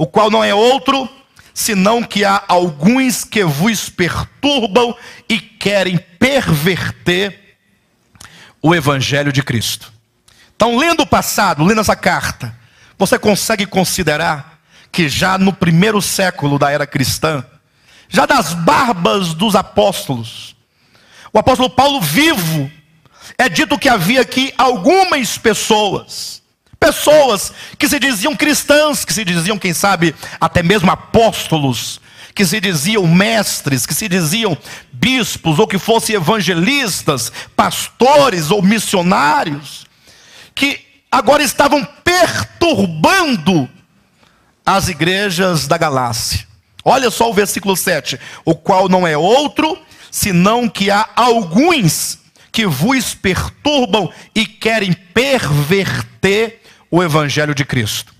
o qual não é outro, senão que há alguns que vos perturbam e querem perverter o evangelho de Cristo. Então, lendo o passado, lendo essa carta, você consegue considerar que já no primeiro século da era cristã, já das barbas dos apóstolos, o apóstolo Paulo vivo, é dito que havia aqui algumas pessoas que se diziam cristãs, que se diziam, quem sabe, até mesmo apóstolos, que se diziam mestres, que se diziam bispos, ou que fossem evangelistas, pastores ou missionários, que agora estavam perturbando as igrejas da Galácia. Olha só o versículo 7, o qual não é outro, senão que há alguns que vos perturbam e querem perverter o evangelho de Cristo.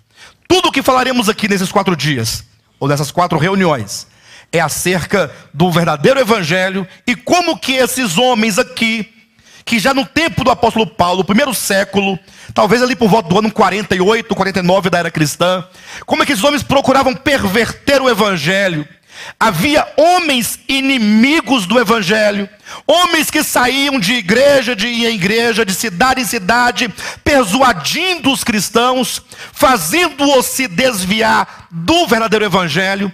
Tudo o que falaremos aqui nesses 4 dias, ou nessas 4 reuniões, é acerca do verdadeiro evangelho e como que esses homens aqui, que já no tempo do apóstolo Paulo, primeiro século, talvez ali por volta do ano 48, 49 da era cristã, como é que esses homens procuravam perverter o evangelho. Havia homens inimigos do evangelho, homens que saíam de igreja em igreja, de cidade em cidade, persuadindo os cristãos, fazendo-os se desviar do verdadeiro evangelho,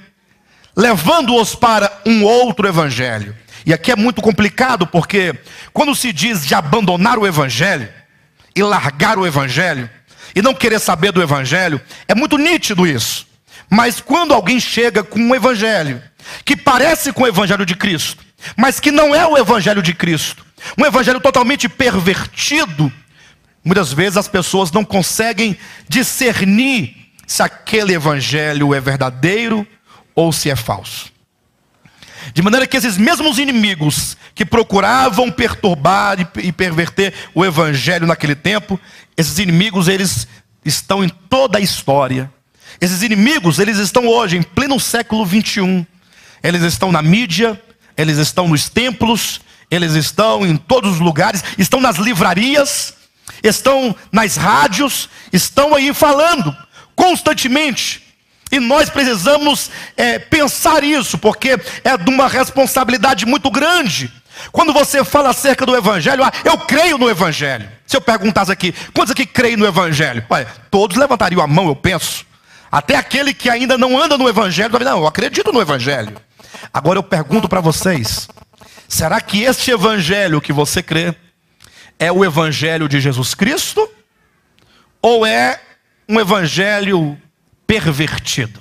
levando-os para um outro evangelho. E aqui é muito complicado, porque quando se diz de abandonar o evangelho e largar o evangelho e não querer saber do evangelho, é muito nítido isso. Mas quando alguém chega com um evangelho que parece com o evangelho de Cristo, mas que não é o evangelho de Cristo, um evangelho totalmente pervertido, muitas vezes as pessoas não conseguem discernir se aquele evangelho é verdadeiro ou se é falso. De maneira que esses mesmos inimigos que procuravam perturbar e perverter o evangelho naquele tempo, esses inimigos, eles estão em toda a história. Esses inimigos, eles estão hoje, em pleno século 21. Eles estão na mídia, eles estão nos templos, eles estão em todos os lugares, estão nas livrarias, estão nas rádios, estão aí falando constantemente. E nós precisamos pensar isso, porque é de uma responsabilidade muito grande. Quando você fala acerca do evangelho, eu creio no evangelho. Se eu perguntasse aqui, quantos aqui creem no evangelho? Olha, todos levantariam a mão, eu penso. Até aquele que ainda não anda no evangelho, não, eu acredito no evangelho. Agora eu pergunto para vocês, será que este evangelho que você crê é o evangelho de Jesus Cristo? Ou é um evangelho pervertido?